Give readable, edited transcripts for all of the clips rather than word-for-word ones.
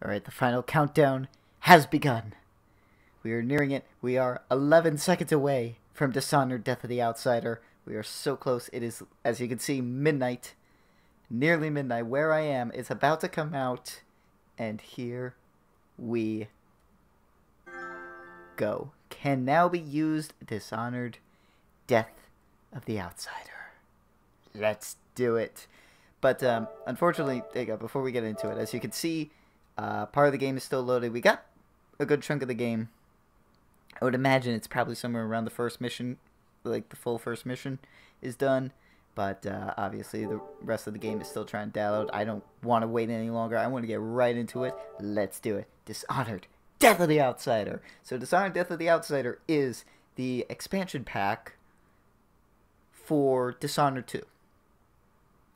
Alright, the final countdown has begun. We are nearing it. We are 11 seconds away from Dishonored, Death of the Outsider. We are so close. It is, as you can see, midnight. Nearly midnight. Where I am is about to come out. And here we go. Can now be used. Dishonored, Death of the Outsider. Let's do it. But unfortunately, there you go, before we get into it, as you can see, part of the game is still loaded. We got a good chunk of the game. I would imagine it's probably somewhere around the first mission, like the full first mission is done. But obviously the rest of the game is still trying to download. I don't want to wait any longer. I want to get right into it. Let's do it. Dishonored, Death of the Outsider. So Dishonored, Death of the Outsider is the expansion pack for Dishonored 2.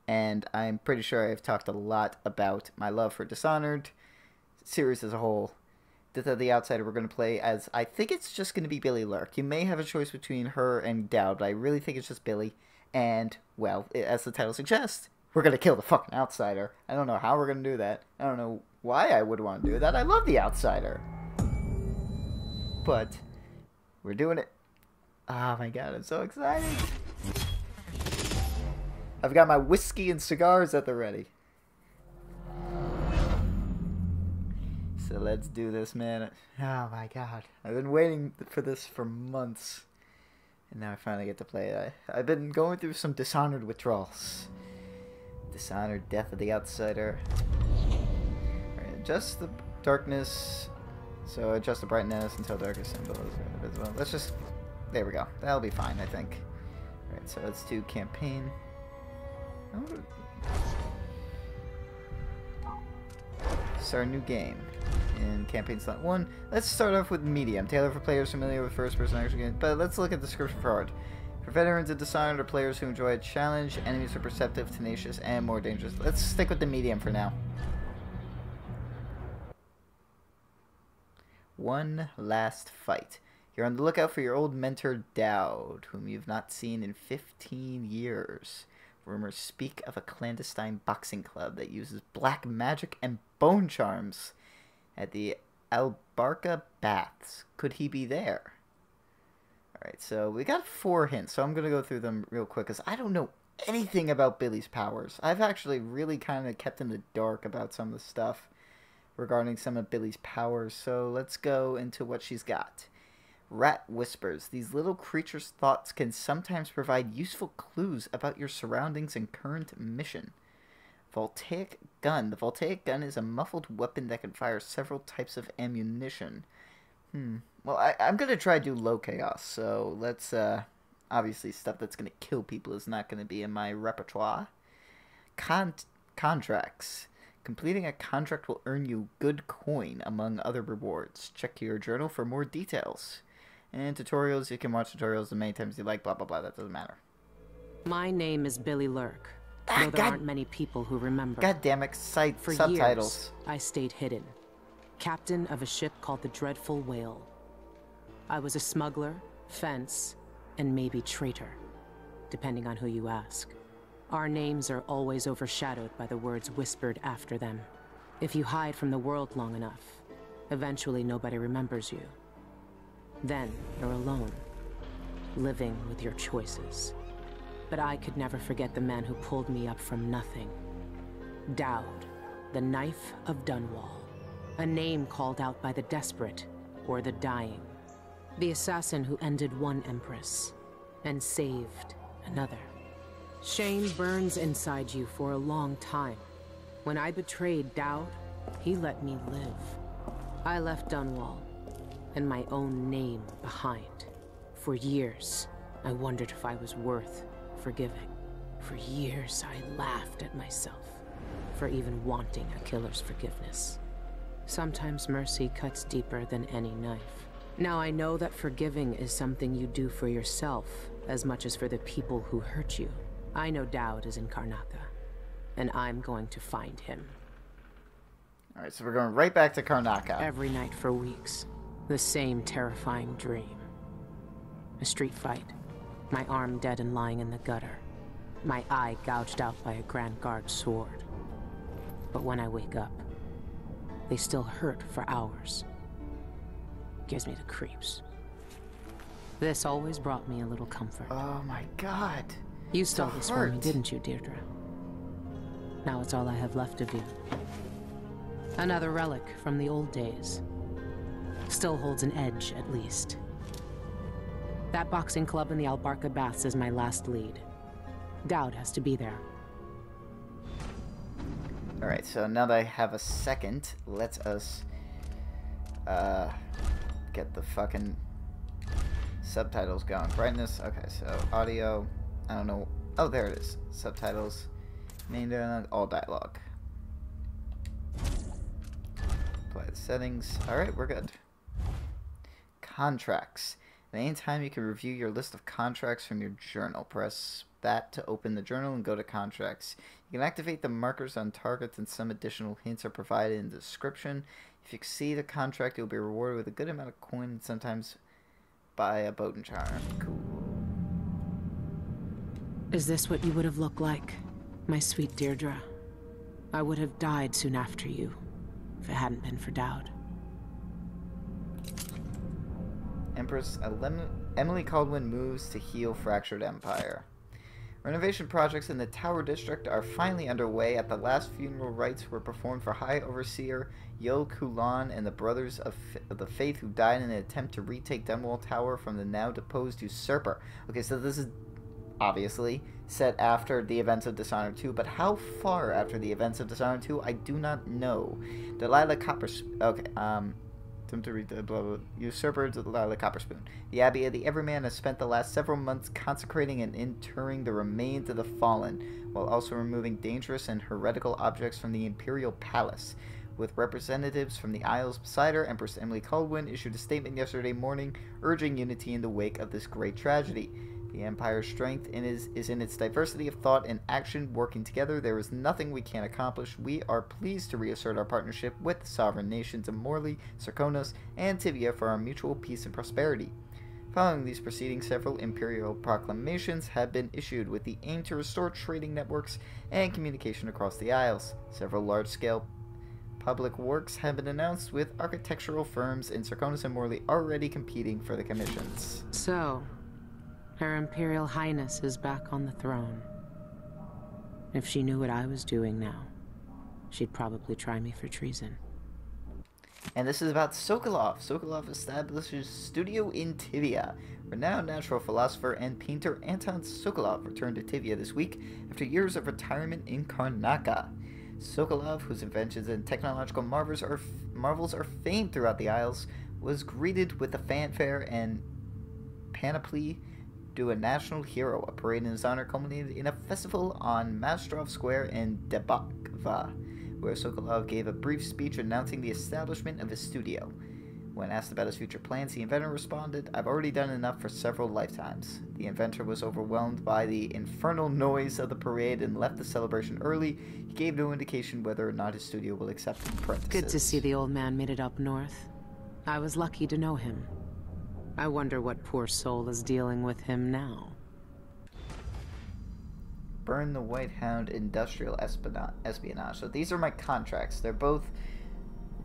And I'm pretty sure I've talked a lot about my love for Dishonored series as a whole. Death of the Outsider we're going to play as, I think it's just going to be Billie Lurk. You may have a choice between her and Daud, but I really think it's just Billie. And, well, as the title suggests, we're going to kill the fucking Outsider. I don't know how we're going to do that. I don't know why I would want to do that. I love the Outsider. But, we're doing it. Oh my god, I'm so excited. I've got my whiskey and cigars at the ready. So let's do this, man. Oh my god. I've been waiting for this for months. And now I finally get to play it. I've been going through some Dishonored withdrawals. Dishonored, Death of the Outsider. Alright, adjust the darkness. So adjust the brightness until darkest symbol is invisible. Let's just... There we go. That'll be fine, I think. Alright, so let's do campaign. Start a new game in campaign slot 1. Let's start off with medium, tailored for players familiar with first-person action games. But let's look at the description for hard. For veterans of Dishonored or players who enjoy a challenge, enemies are perceptive, tenacious, and more dangerous. Let's stick with the medium for now. One last fight. You're on the lookout for your old mentor Daud, whom you've not seen in 15 years. Rumors speak of a clandestine boxing club that uses black magic and bone charms at the Albarca Baths. Could he be there? Alright, so we got 4 hints, so I'm going to go through them real quick, because I don't know anything about Billie's powers. I've actually really kind of kept in the dark about some of the stuff regarding some of Billie's powers, so let's go into what she's got. Rat whispers. These little creatures' thoughts can sometimes provide useful clues about your surroundings and current mission. Voltaic gun. The voltaic gun is a muffled weapon that can fire several types of ammunition. Well, I'm going to try to do low chaos, so let's, obviously stuff that's going to kill people is not going to be in my repertoire. Contracts. Completing a contract will earn you good coin, among other rewards. Check your journal for more details. And tutorials, you can watch tutorials as many times as you like, blah, blah, blah, that doesn't matter. My name is Billie Lurk, though there aren't many people who remember. God damn it, For subtitles. Years, I stayed hidden, captain of a ship called the Dreadful Whale. I was a smuggler, fence, and maybe traitor, depending on who you ask. Our names are always overshadowed by the words whispered after them. If you hide from the world long enough, eventually nobody remembers you. Then you're alone, living with your choices. But I could never forget the man who pulled me up from nothing. Daud, the Knife of Dunwall. A name called out by the desperate or the dying. The assassin who ended one empress and saved another. Shame burns inside you for a long time. When I betrayed Daud, he let me live. I left Dunwall and my own name behind. For years, I wondered if I was worth forgiving. For years, I laughed at myself for even wanting a killer's forgiveness. Sometimes mercy cuts deeper than any knife. Now I know that forgiving is something you do for yourself as much as for the people who hurt you. I know Daud is in Karnaca, and I'm going to find him. Alright, so we're going right back to Karnaca. Every night for weeks, the same terrifying dream. A street fight, my arm dead and lying in the gutter, my eye gouged out by a Grand Guard sword. But when I wake up, they still hurt for hours. Gives me the creeps. This always brought me a little comfort. Oh my god. You stole this from me, didn't you, Deirdre? Now it's all I have left of you. Another relic from the old days. Still holds an edge, at least. That boxing club in the Albarca Baths is my last lead. Daud has to be there. Alright, so now that I have a second, let us get the fucking subtitles going. Brightness, okay, so audio, I don't know. Oh, there it is. Subtitles, main dialogue, all dialogue. Apply the settings. Alright, we're good. Contracts. At any time you can review your list of contracts from your journal. Press that to open the journal and go to contracts. You can activate the markers on targets, and some additional hints are provided in the description. If you exceed a contract, you'll be rewarded with a good amount of coin and sometimes buy a boat and charm. Cool. Is this what you would have looked like, my sweet Deirdre? I would have died soon after you, if it hadn't been for Daud. Empress Emily Caldwin moves to heal fractured empire. Renovation projects in the Tower District are finally underway. At the last funeral rites were performed for High Overseer Yo Kulan and the Brothers of the Faith who died in an attempt to retake Dunwall Tower from the now deposed usurper. Okay, so this is obviously set after the events of Dishonored 2, but how far after the events of Dishonored 2, I do not know. Delilah Copperspoon. Okay, time to read the blah blah. Usurper Delilah Copperspoon. The Abbey of the Everman has spent the last several months consecrating and interring the remains of the fallen, while also removing dangerous and heretical objects from the Imperial Palace. With representatives from the Isles beside her, Empress Emily Caldwin issued a statement yesterday morning urging unity in the wake of this great tragedy. The Empire's strength is in its diversity of thought and action. Working together, there is nothing we can't accomplish. We are pleased to reassert our partnership with the sovereign nations of Morley, Serkonos, and Tibia for our mutual peace and prosperity. Following these proceedings, several imperial proclamations have been issued with the aim to restore trading networks and communication across the Isles. Several large-scale public works have been announced, with architectural firms in Serkonos and Morley already competing for the commissions. So, Her Imperial Highness is back on the throne. If she knew what I was doing now, she'd probably try me for treason. And this is about Sokolov. Sokolov establishes studio in Tibia. Renowned natural philosopher and painter Anton Sokolov returned to Tibia this week after years of retirement in Karnaca. Sokolov, whose inventions and technological marvels are famed throughout the Isles, was greeted with a fanfare and panoply to a national hero. A parade in his honor culminated in a festival on Mastrov Square in Debakva, where Sokolov gave a brief speech announcing the establishment of his studio. When asked about his future plans, the inventor responded, "I've already done enough for several lifetimes." The inventor was overwhelmed by the infernal noise of the parade and left the celebration early. He gave no indication whether or not his studio will accept apprentices. Good to see the old man made it up north. I was lucky to know him. I wonder what poor soul is dealing with him now. Burn the White Hound industrial espionage. So these are my contracts. They're both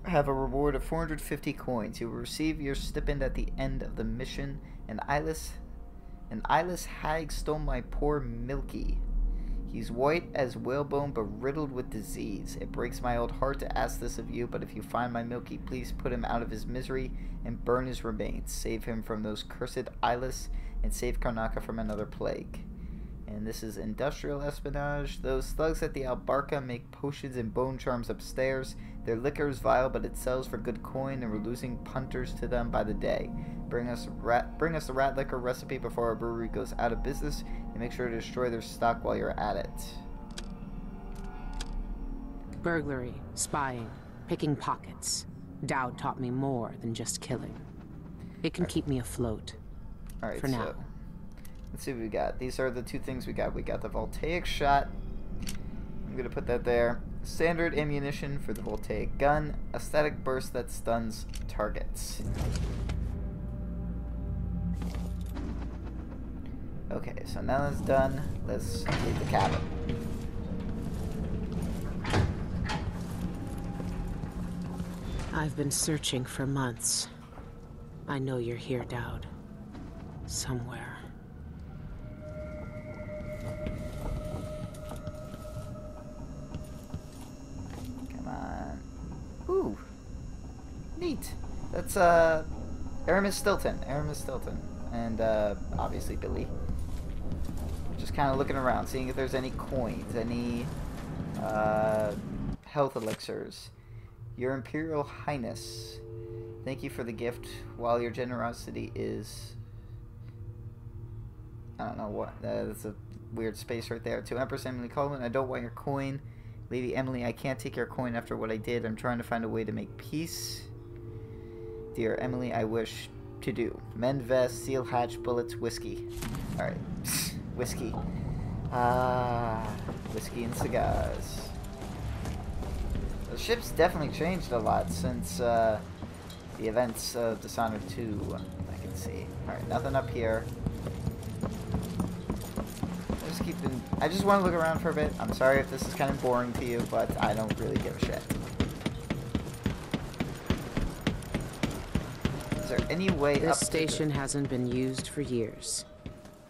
have a reward of 450 coins. You will receive your stipend at the end of the mission. An eyeless hag stole my poor Milky. He's white as whalebone but riddled with disease. It breaks my old heart to ask this of you, but if you find my Milky, please put him out of his misery and burn his remains. Save him from those cursed eyeless and save Karnaca from another plague. And this is industrial espionage. Those thugs at the Albarca make potions and bone charms upstairs. Their liquor is vile, but it sells for good coin, and we're losing punters to them by the day. Bring us the rat liquor recipe before our brewery goes out of business, and make sure to destroy their stock while you're at it. Burglary, spying, picking pockets. Daud taught me more than just killing. It can keep me afloat. Alright, for now. So let's see what we got. These are the two things we got. We got the voltaic shot. I'm going to put that there. Standard ammunition for the voltaic gun. A static burst that stuns targets. Okay, so now that's done. Let's leave the cabin. I've been searching for months. I know you're here, Daud. Somewhere. Come on. Ooh. Neat. That's, Aramis Stilton. Aramis Stilton. And, obviously Billy. Just kind of looking around, seeing if there's any coins, any, health elixirs. Your Imperial Highness, thank you for the gift. While your generosity is... I don't know what. That's a weird space right there. To Empress Emily Coleman, I don't want your coin. Lady Emily, I can't take your coin after what I did. I'm trying to find a way to make peace. Dear Emily, I wish to do. Mend vest, seal hatch, bullets, whiskey. Alright. Whiskey. Whiskey and cigars. The ship's definitely changed a lot since the events of Dishonored 2, I can see. Alright, nothing up here. I just want to look around for a bit. I'm sorry if this is kind of boring to you, but I don't really give a shit. Is there any way up This station hasn't been used for years.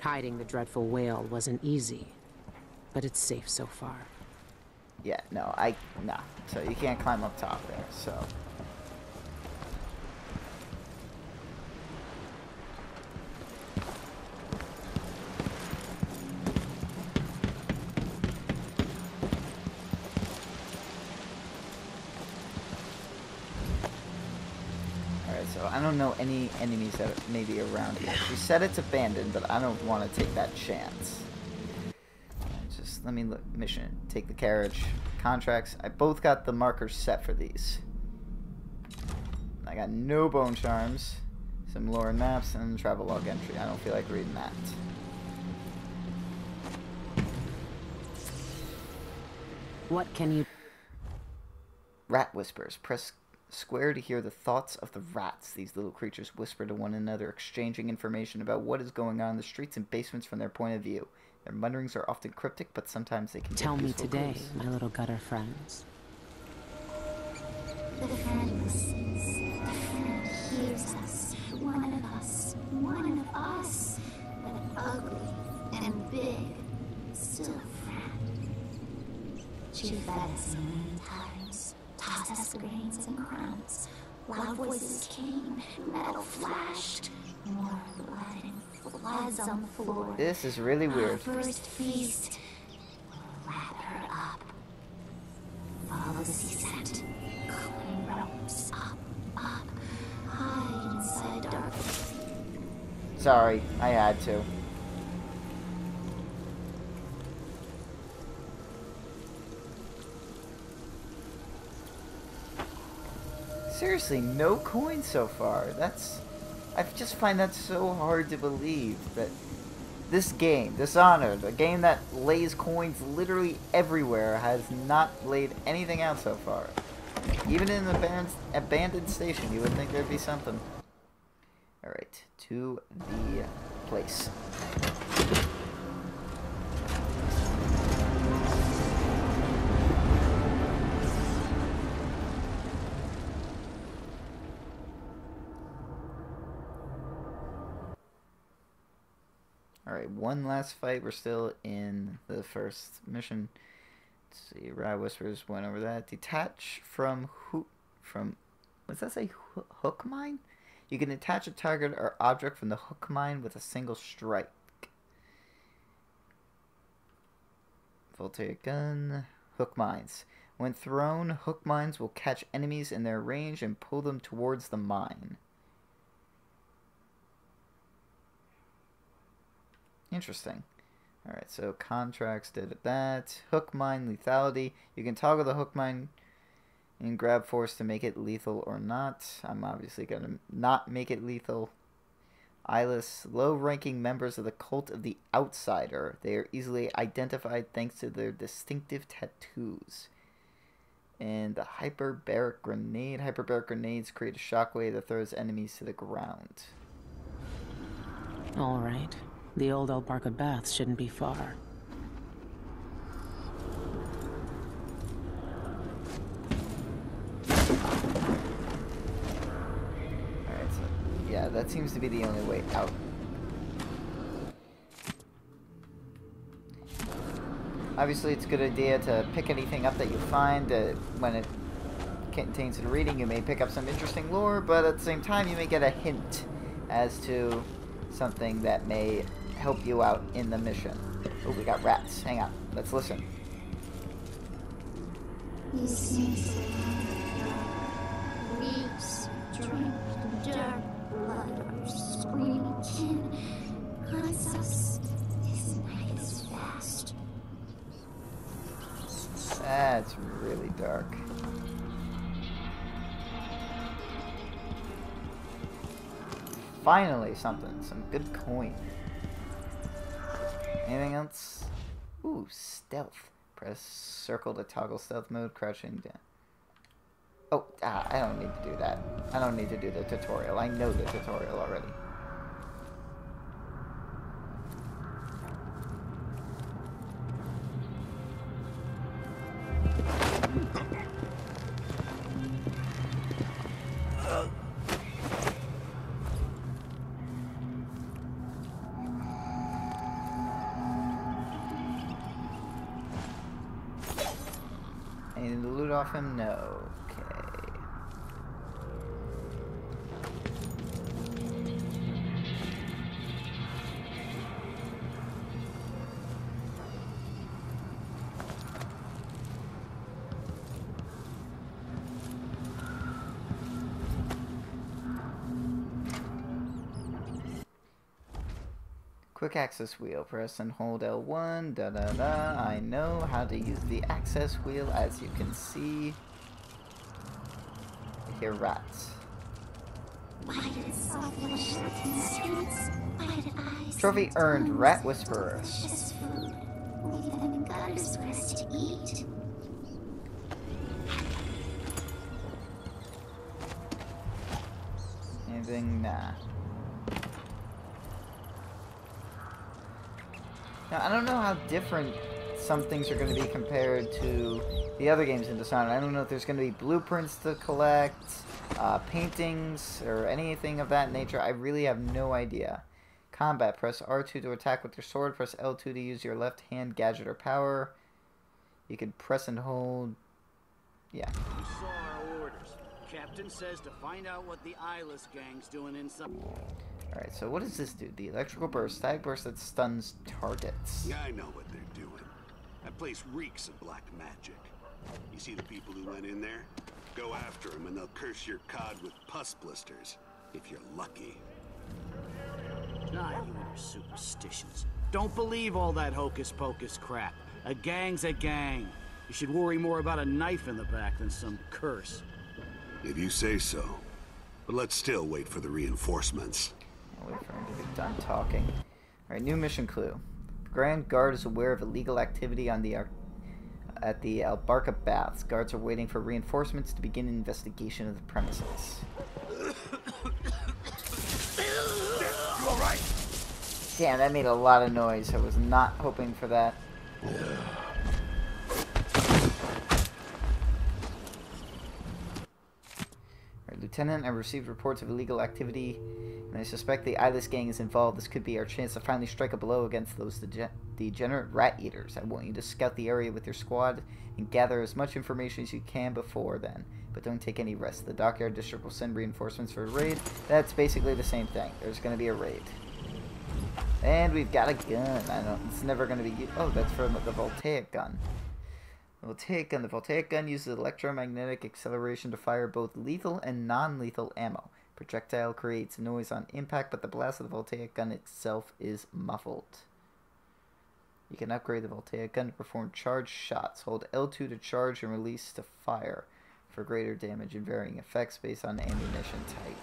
Hiding the dreadful whale wasn't easy, but it's safe so far. Yeah, no. So you can't climb up top there, so... So I don't know any enemies that may be around here. She said it's abandoned, but I don't want to take that chance. Just let me look. Mission. Take the carriage. Contracts. I both got the markers set for these. I got no bone charms. Some lore and maps and travel log entry. I don't feel like reading that. What can you... Rat whispers. Press square to hear the thoughts of the rats. These little creatures whisper to one another, exchanging information about what is going on in the streets and basements from their point of view. Their mutterings are often cryptic, but sometimes they can Tell me today, clues. my little gutter friends. The friend listens. The friend hears us. One of us. But ugly and big. Still a friend. She fed us a million times. Tossed us grains and crumbs. Loud voices came, metal flashed, more blood and floods on the floor. This is really weird. Our first feast will wrap her up. Follow the sea scent. Climb ropes up, hide inside darkness. Sorry, I had to. Seriously, no coins so far. I just find that so hard to believe that this game, Dishonored, a game that lays coins literally everywhere, has not laid anything out so far. Even in an abandoned station, you would think there'd be something. Alright, to the place. Alright, one last fight. We're still in the first mission. Let's see, Rat Whispers went over that. Detach from what's that say? Hook mine? You can detach a target or object from the hook mine with a single strike. Voltaic gun. Hook mines. When thrown, hook mines will catch enemies in their range and pull them towards the mine. Interesting. Alright, so contracts did that. Hook mine lethality. You can toggle the hook mine in grab force to make it lethal or not. I'm obviously going to not make it lethal. Eyeless, low-ranking members of the Cult of the Outsider. They are easily identified thanks to their distinctive tattoos. And the hyperbaric grenade. Hyperbaric grenades create a shockwave that throws enemies to the ground. Alright. The old Albarca Baths shouldn't be far. that seems to be the only way out. Obviously, it's a good idea to pick anything up that you find. When it contains a reading, you may pick up some interesting lore, but at the same time, you may get a hint as to something that may help you out in the mission. Oh, we got rats. Hang on. Let's listen. These snakes reeks, drink, dirt, blood, or screaming kin. Hunts us. This night is fast. That's really dark. Finally something. Some good coin. Anything else? Ooh, stealth. Press circle to toggle stealth mode, crouching down. Oh, I don't need to do that. I don't need to do the tutorial. I know the tutorial already. Anything to loot off him? No. Okay. Quick access wheel. Press and hold L1. Da da da. I know how to use the access wheel, as you can see. I hear rats. Wide soft flesh in streets, wide eyes. Trophy earned, Rat Whisperer. Delicious food. Leave them in gutters for us to eat. Anything? Nah. Now, I don't know how different some things are going to be compared to the other games in Dishonored. I don't know if there's going to be blueprints to collect, paintings, or anything of that nature. I really have no idea. Combat. Press R2 to attack with your sword. Press L2 to use your left hand gadget or power. You can press and hold. Yeah. You saw our orders. Captain says to find out what the eyeless gang's doing inside. Alright, so what does this do? The electrical burst. Static burst that stuns targets. Yeah, I know what they're doing. That place reeks of black magic. You see the people who went in there? Go after them and they'll curse your cod with pus blisters. If you're lucky. Ah, you and your superstitions. Don't believe all that hocus-pocus crap. A gang's a gang. You should worry more about a knife in the back than some curse. If you say so. But let's still wait for the reinforcements. I'll wait for him to be done talking. Alright, new mission clue. The Grand Guard is aware of illegal activity on the at the Albarca Baths. Guards are waiting for reinforcements to begin an investigation of the premises. You alright? Damn, that made a lot of noise. I was not hoping for that. Lieutenant, I received reports of illegal activity, and I suspect the Eyeless Gang is involved. This could be our chance to finally strike a blow against those degenerate rat eaters. I want you to scout the area with your squad and gather as much information as you can before then. But don't take any risks. The Dockyard District will send reinforcements for a raid. That's basically the same thing. There's going to be a raid. And we've got a gun. I don't. It's never going to be. Oh, that's for the Voltaic gun. The Voltaic gun uses electromagnetic acceleration to fire both lethal and non-lethal ammo. Projectile creates noise on impact, but the blast of the Voltaic gun itself is muffled. You can upgrade the Voltaic gun to perform charged shots. Hold L2 to charge and release to fire for greater damage and varying effects based on ammunition type.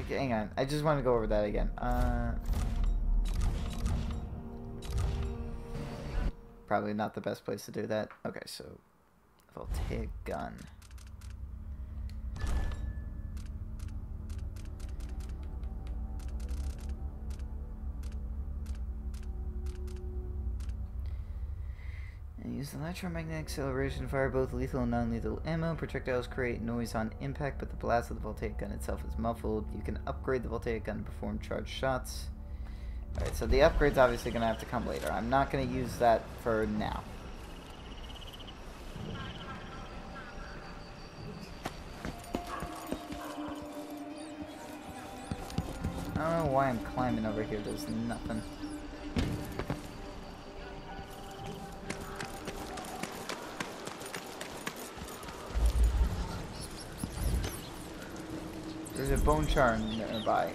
Hang on, I just want to go over that again. Probably not the best place to do that. Okay, so Voltaic gun. And use the electromagnetic acceleration to fire both lethal and non-lethal ammo. Projectiles create noise on impact, but the blast of the voltaic gun itself is muffled. You can upgrade the voltaic gun to perform charged shots. Alright, so the upgrade's obviously going to have to come later. I'm not going to use that for now. I don't know why I'm climbing over here. There's nothing. There's a bone char nearby.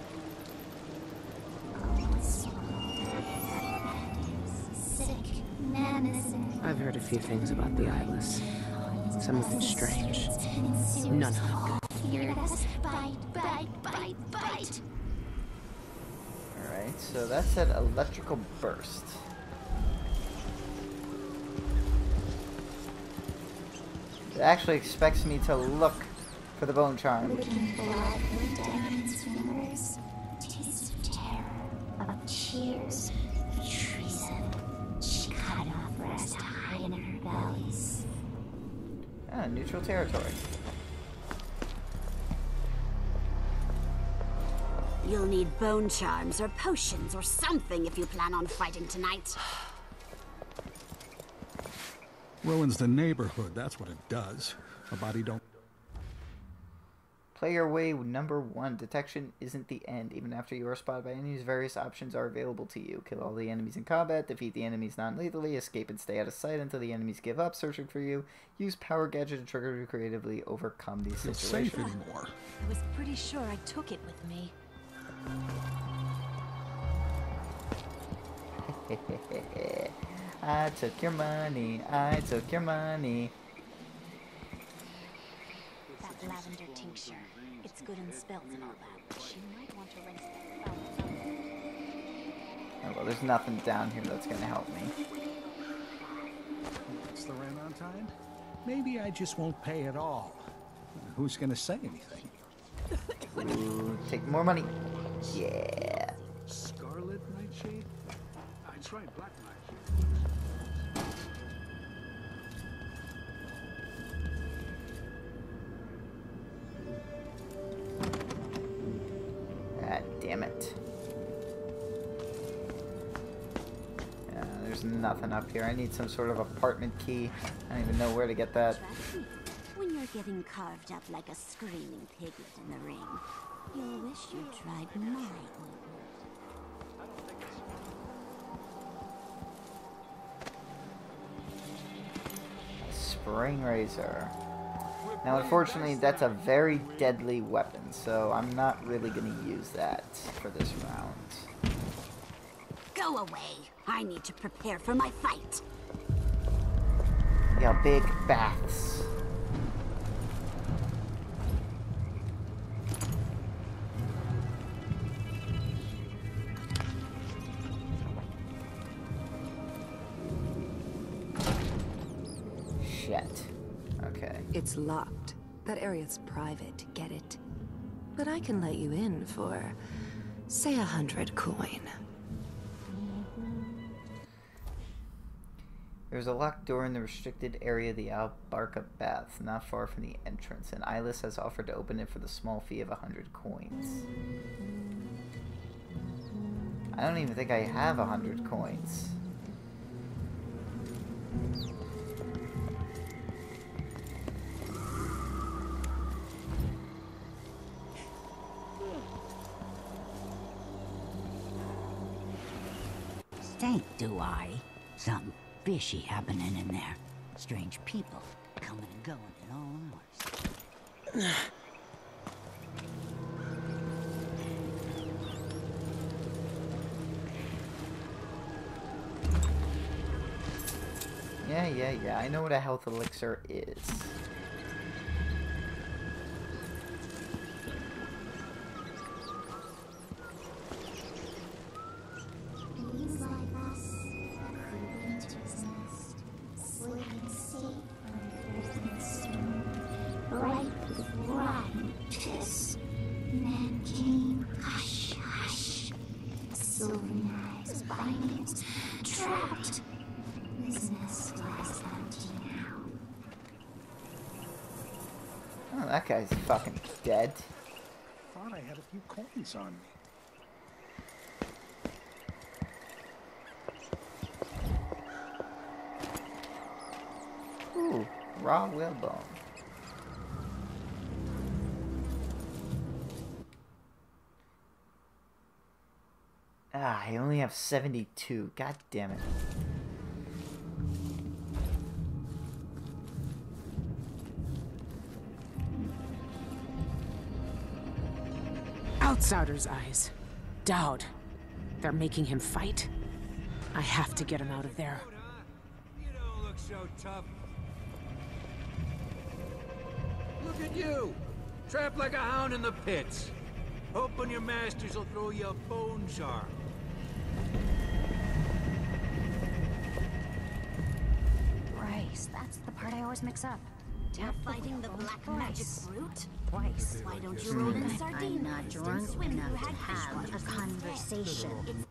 I've heard a few things about the Eyeless. Some of it's strange. None of it good. Alright, so that said electrical burst. It actually expects me to look for the bone charm. Licking blood went down its fingers. Taste of terror, of cheers, of treason. She cut off for us to hide in her bellies. Ah, neutral territory. You'll need bone charms or potions or something if you plan on fighting tonight. Ruins the neighborhood, that's what it does. A body don't... Play your way number 1. Detection isn't the end. Even after you are spotted by enemies, various options are available to you. Kill all the enemies in combat, defeat the enemies non-lethally, escape and stay out of sight until the enemies give up searching for you. Use power gadget and trigger to creatively overcome these feel situations. safe anymore. I was pretty sure I took it with me. I took your money. I took your money. That lavender tincture. It's good in spells and all that. She might want to rinse that. Oh, well, there's nothing down here that's gonna help me. It's the rent on time? Maybe I just won't pay at all. Who's gonna say anything? Ooh, take more money. Yeah. Scarlet Nightshade? I tried Black Nightshade. God damn it. Yeah, there's nothing up here. I need some sort of apartment key. I don't even know where to get that. When you're getting carved up like a screaming piglet in the ring, you'll wish you tried my ointment. Spring razor. Now, unfortunately, that's a very deadly weapon, so I'm not really going to use that for this round. Go away. I need to prepare for my fight. Yeah, big baths. Shit. Okay. It's locked. That area's private, get it? But I can let you in for, say, 100 coin. There's a locked door in the restricted area of the Albarca Baths, not far from the entrance, and Eyeless has offered to open it for the small fee of 100 coins. I don't even think I have 100 coins. Stink, do I? Something fishy happening in there. Strange people coming and going at all hours. Yeah, I know what a health elixir is. Beings like us creep into his nest, slipping safe from earth and stone, ripe with rotten piss. Man came, hush, hush. Silver knives, bindings, trapped. His nest lies that guy's fucking dead. Thought I had a few coins on me. Ooh, raw whalebone. Ah, I only have 72. God damn it. Outsider's eyes. Daud. They're making him fight. I have to get him out of there. You don't look so tough. Look at you! Trapped like a hound in the pits. Hoping your masters will throw you a bone jar. Bryce, that's the part I always mix up. You're fighting the black magic brute? Twice. Why don't you roll in I'm sardines? not drunk enough to have a conversation. It's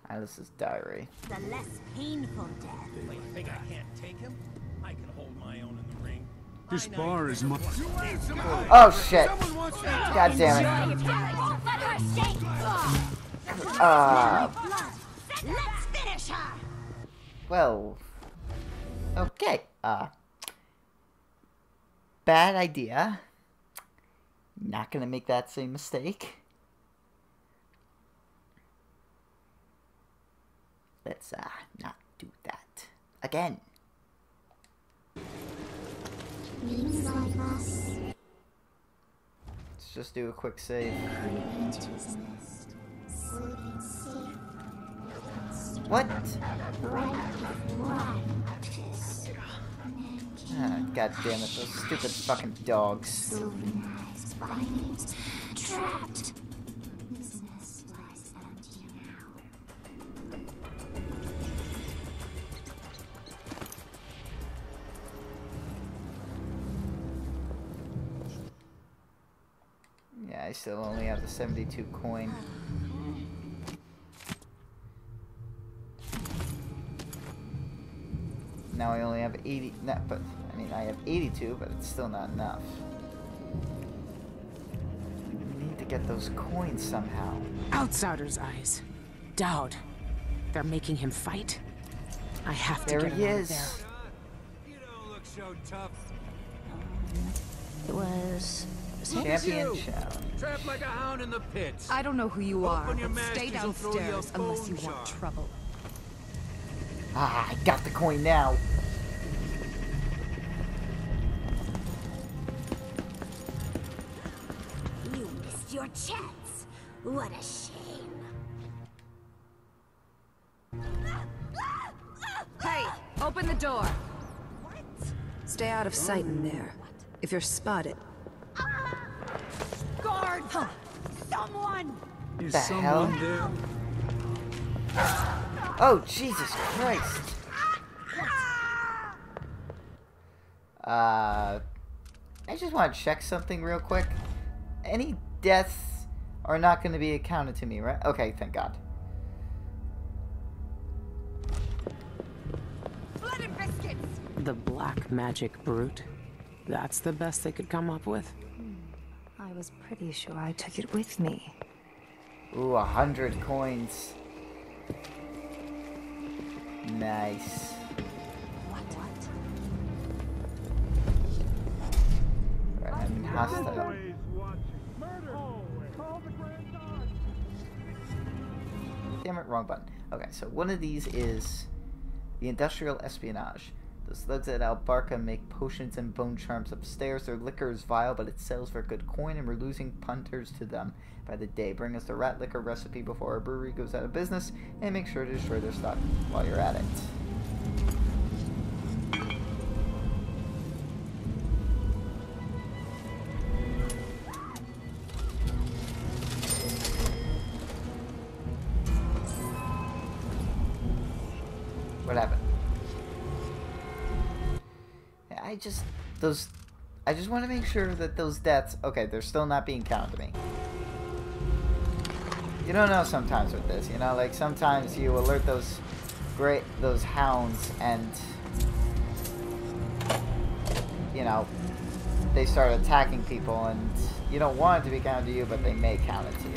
Alice's diary. the less painful death. Wait, think I can't take him? I can hold my own in the ring. This bar is my... Oh shit! God damn it! Let her stay! Let's finish her! Well, okay. Bad idea. Not gonna make that same mistake. Let's not do that again. Memes like us. Let's just do a quick save. What? Ah, God damn it, those stupid fucking dogs. Trapped. Business lies empty now. Yeah, I still only have the 72 coin. Now I only have 80. No, but I mean I have 82, but it's still not enough. We need to get those coins somehow. Outsider's eyes. Daud. They're making him fight. I have to There get he him out of is. there. You don't look so tough. It was... Champion challenge. Trapped like a hound in the pits. I don't know who you are, Hoping your but stay masters will throw you a downstairs unless you bone want jar. trouble. Ah, I got the coin now. You missed your chance. What a shame. Hey, open the door. Stay out of sight in there. If you're spotted... Guard! Someone! Is The someone hell? there? Oh, Jesus Christ. I just want to check something real quick. Any deaths are not going to be accounted to me, right? Okay, thank God. Blood and biscuits! The black magic brute. That's the best they could come up with. I was pretty sure I took it with me. Ooh, 100 coins. Nice. Right, I'm hostile. Damn it, wrong button. Okay, so one of these is the industrial espionage. Those thugs at Albarca make potions and bone charms upstairs. Their liquor is vile, but it sells for good coin, and we're losing punters to them by the day. Bring us the rat liquor recipe before our brewery goes out of business, and make sure to destroy their stock while you're at it. What happened? I just want to make sure that those deaths, okay, they're still not being counted to me. You don't know sometimes with this, you know, like sometimes you alert those hounds and, you know, they start attacking people, and you don't want it to be counted to you, but they may count it to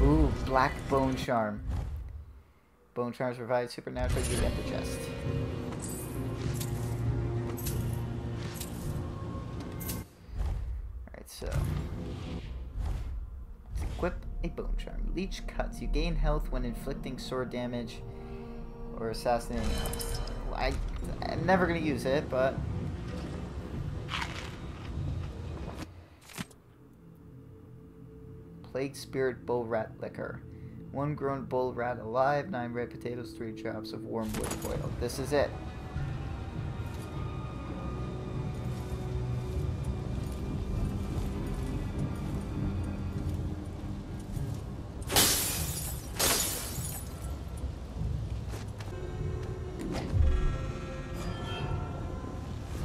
you. Ooh, black bone charm. Bone charms provide supernatural. You get the chest. Alright, so let's equip a bone charm. Leech cuts. You gain health when inflicting sword damage or assassinating. I'm never gonna use it, but Plague Spirit Bull Rat Liquor. 1 grown bull rat alive, 9 red potatoes, 3 drops of warm wood oil. This is it.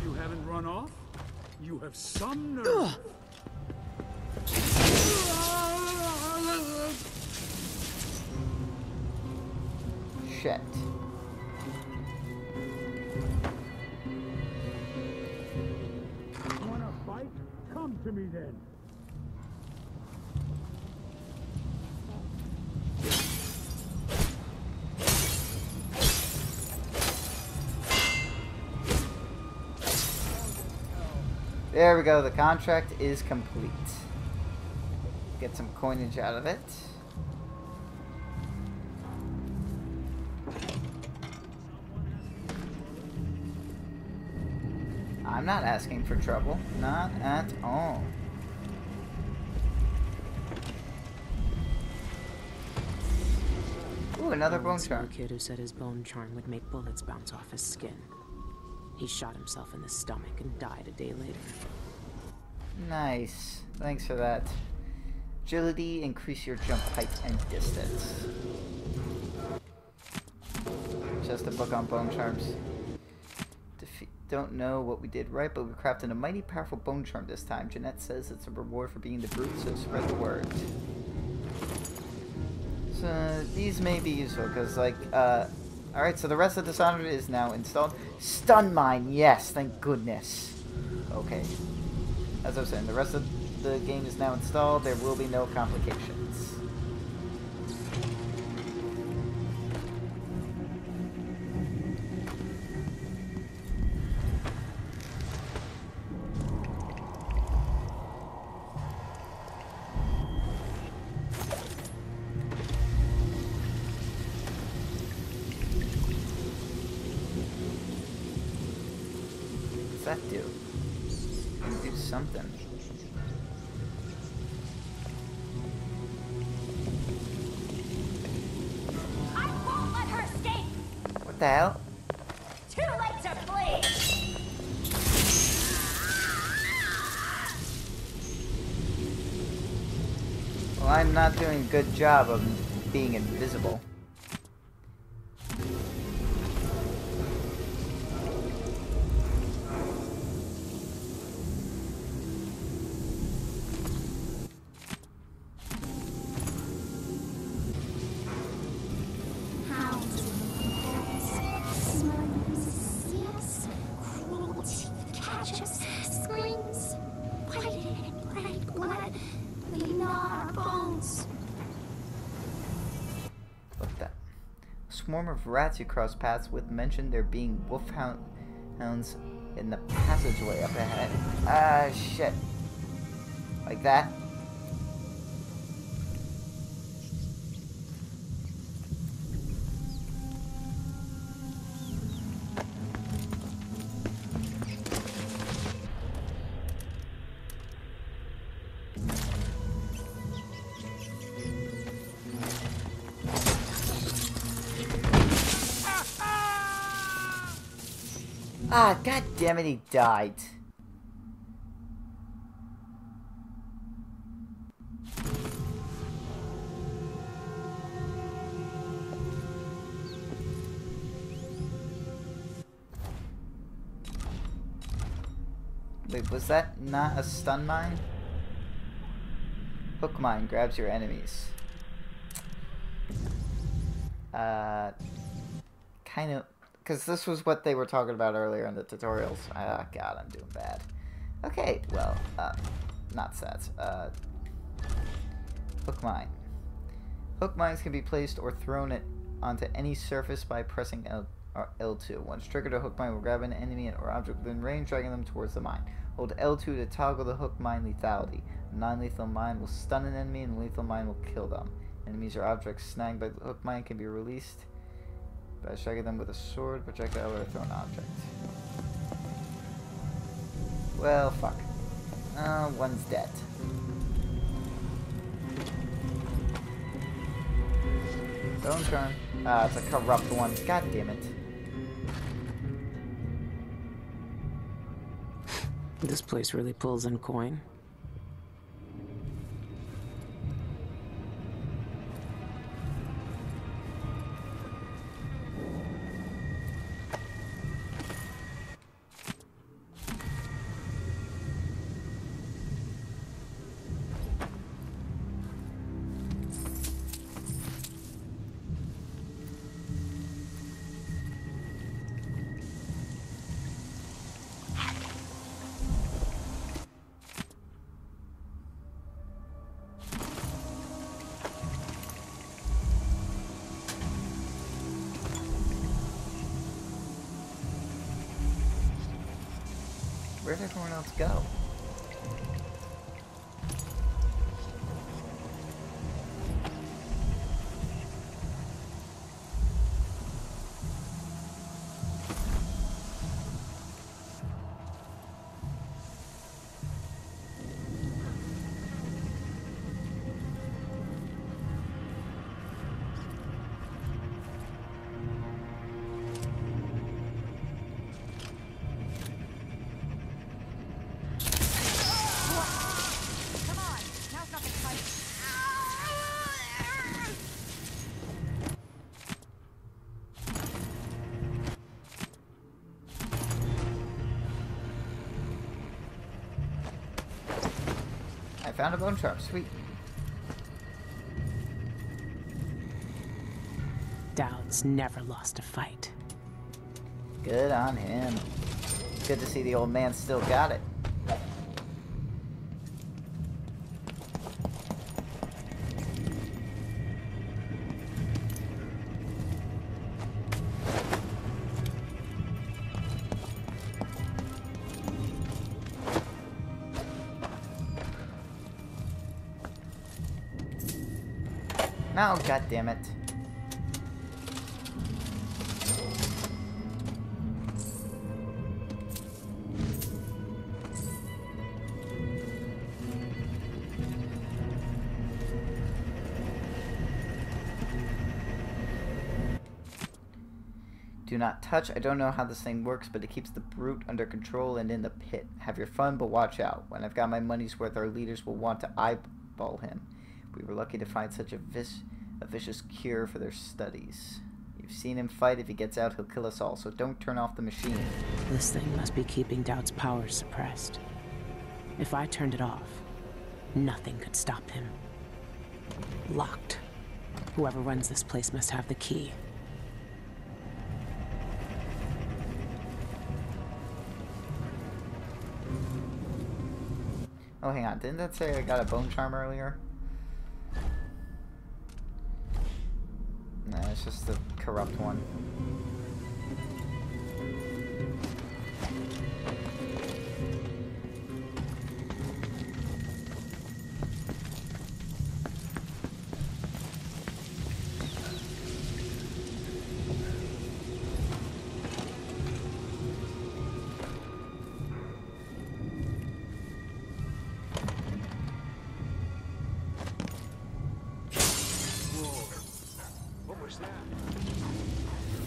You haven't run off? You have some nerve. Shit. Wanna fight? Come to me then. There we go. The contract is complete. Get some coinage out of it. I'm not asking for trouble. Not at all. Ooh, another bone charm. Kid who said his bone charm would make bullets bounce off his skin. He shot himself in the stomach and died a day later. Nice. Thanks for that. Agility, increase your jump height and distance. Just a book on bone charms. Don't know what we did right, but we crafted a mighty powerful bone charm this time. Jeanette says it's a reward for being the brute, so spread the word. So these may be useful, because like, alright, so the rest of Dishonored is now installed. Stun mine, yes, thank goodness. Okay. As I was saying, the rest of the game is now installed. There will be no complications. What's that do? Do something. I won't let her escape! What the hell? Too late to flee! Well, I'm not doing a good job of being invisible. Swarm of rats you cross paths with mentioned there being wolfhounds in the passageway up ahead. Ah, shit. Like that? Ah, god damn it, he died. Wait, was that not a stun mine? Hook mine grabs your enemies. Kind of Because this was what they were talking about earlier in the tutorials. Ah, God, I'm doing bad. Okay, well, not stats. Hook mine. Hook mines can be placed or thrown onto any surface by pressing L2. Once triggered, a hook mine will grab an enemy or object within range, dragging them towards the mine. Hold L2 to toggle the hook mine lethality. A non-lethal mine will stun an enemy, and a lethal mine will kill them. Enemies or objects snagged by the hook mine can be released by striking them with a sword, projectile, or a thrown object. Well, fuck. One's dead. Bone charm. Ah, it's a corrupt one. God damn it. This place really pulls in coin. Where'd everyone else go? I found a bone charm. Sweet. Daud's never lost a fight. Good on him. Good to see the old man still got it. No, God damn it. Do not touch. I don't know how this thing works, but it keeps the brute under control and in the pit. Have your fun, but watch out. When I've got my money's worth, our leaders will want to eyeball him. We were lucky to find such a vicious cure for their studies. You've seen him fight. If he gets out, he'll kill us all, so don't turn off the machine. This thing must be keeping Daud's powers suppressed. If I turned it off, nothing could stop him. Locked. Whoever runs this place must have the key. Oh, hang on. Didn't that say I got a bone charm earlier? No, it's just the corrupt one.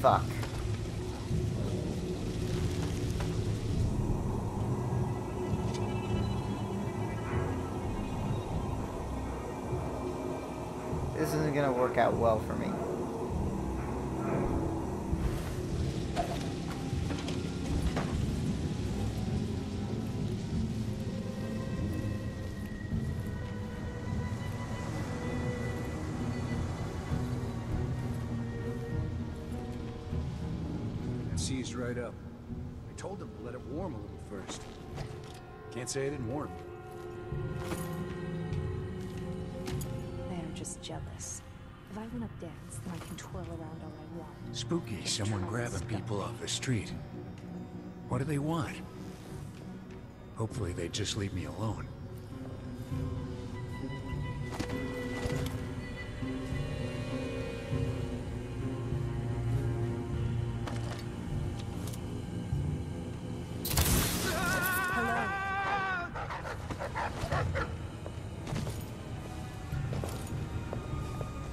Fuck. This isn't gonna work out well for me. seized right up. I told him to let it warm a little first. Can't say I didn't warn him. They're just jealous. If I want to dance, then I can twirl around all I want. Spooky, someone grabbing people off the street. What do they want? Hopefully they just leave me alone.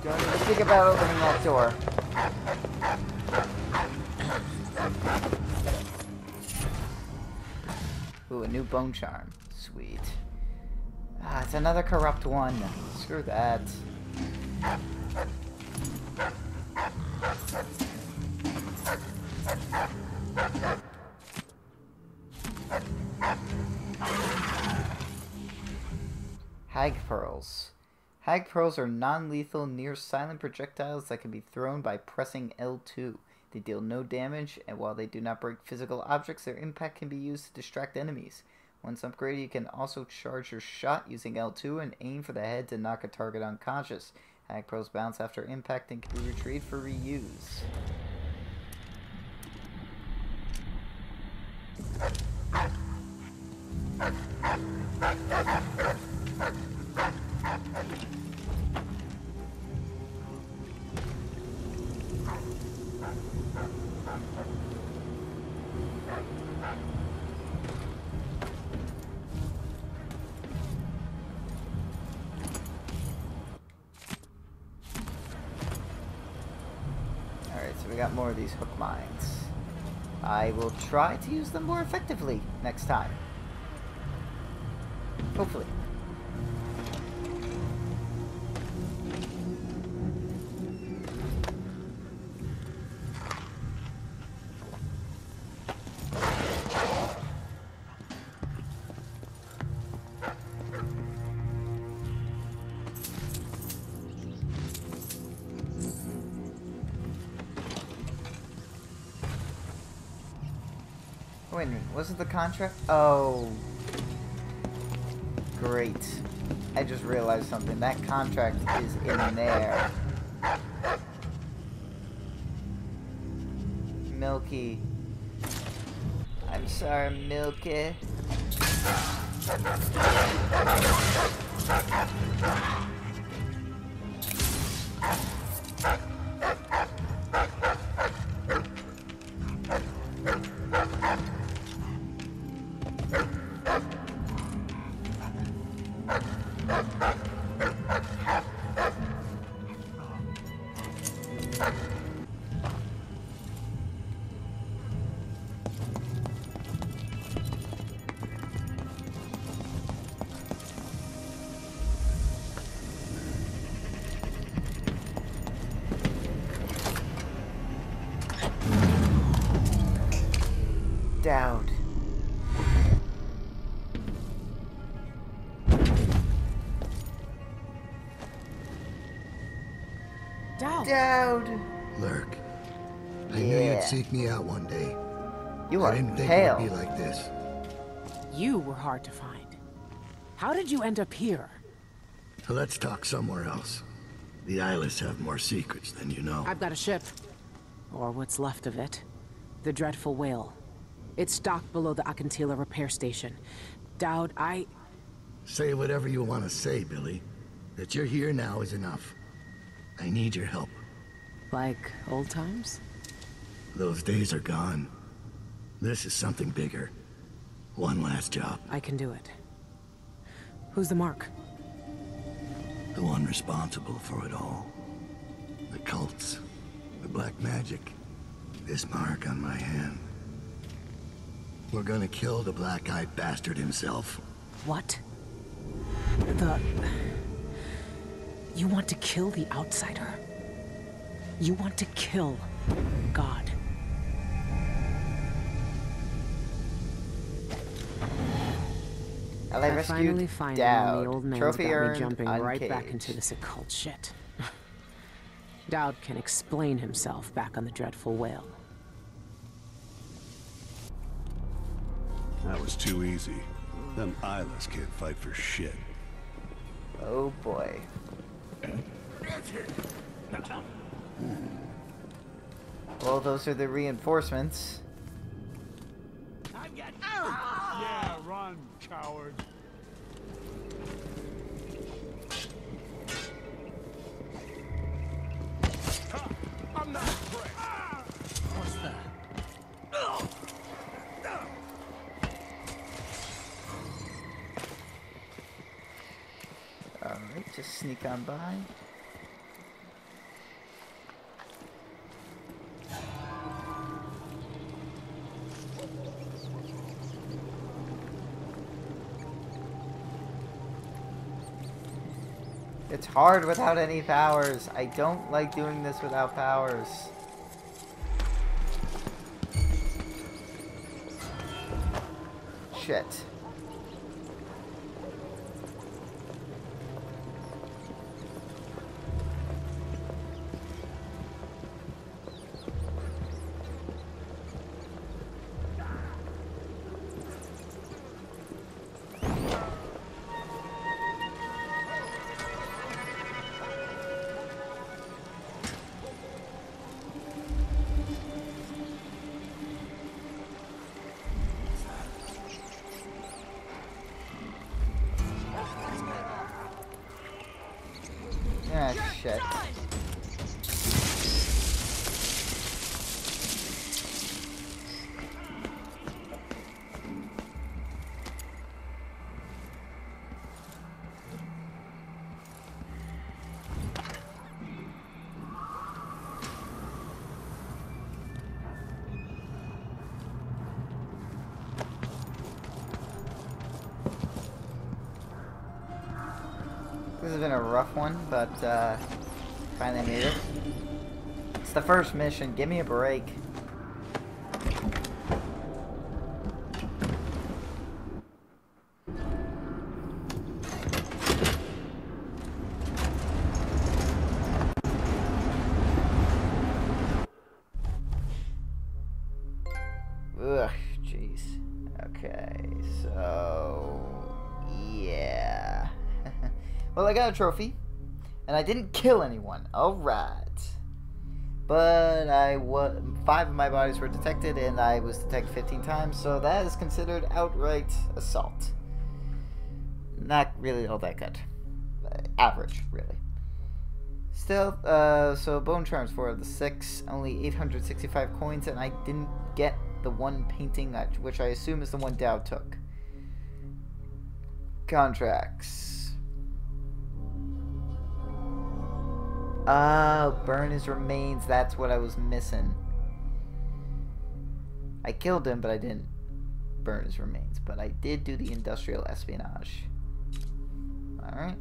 Don't even think about opening that door. Ooh, a new bone charm. Sweet. Ah, it's another corrupt one. Screw that. Hag pearls. Hag pearls are non-lethal, near-silent projectiles that can be thrown by pressing L2. They deal no damage, and while they do not break physical objects, their impact can be used to distract enemies. Once upgraded, you can also charge your shot using L2 and aim for the head to knock a target unconscious. Hag pearls bounce after impact and can be retrieved for reuse. Alright, so we got more of these hook mines. I will try to use them more effectively next time. Hopefully. Wait a minute, wasn't the contract? Oh. Great. I just realized something. That contract is in there. Milky. I'm sorry, Milky. Daud. Daud. Lurk. I knew you'd seek me out one day. You are I didn't think pale. it would be like this. You were hard to find. How did you end up here? Let's talk somewhere else. The Eyeless have more secrets than you know. I've got a ship. Or what's left of it. The Dreadful Whale. It's docked below the Akantila repair station. Daud, Say whatever you want to say, Billy. That you're here now is enough. I need your help. Like old times? Those days are gone. This is something bigger. One last job. I can do it. Who's the mark? The one responsible for it all. The cults. The black magic. This mark on my hand. We're gonna kill the black-eyed bastard himself. What? You want to kill the outsider? You want to kill God? I finally find Daud. the old man's Trophy got me earned, jumping right back uncaged. into this occult shit. Daud can explain himself back on the Dreadful Whale. That was too easy. Them Islas can't fight for shit. Oh boy. Well, those are the reinforcements. Yeah, run, coward. I'm not afraid. What's that? Alright, just sneak on by. It's hard without any powers. I don't like doing this without powers. Shit. Ah, shit. This has been a rough one, but finally made it. It's the first mission. Give me a break. Ugh, jeez. Okay, so yeah. Well, I got a trophy, and I didn't kill anyone. All right, but 5 of my bodies were detected, and I was detected 15 times, so that is considered outright assault. Not really all that good. Average, really. Still, so bone charms 4 of the 6, only 865 coins, and I didn't get the one painting, which I assume is the one Daud took. Contracts. Burn his remains. That's what I was missing. I killed him, but I didn't burn his remains. But I did do the industrial espionage. Alright.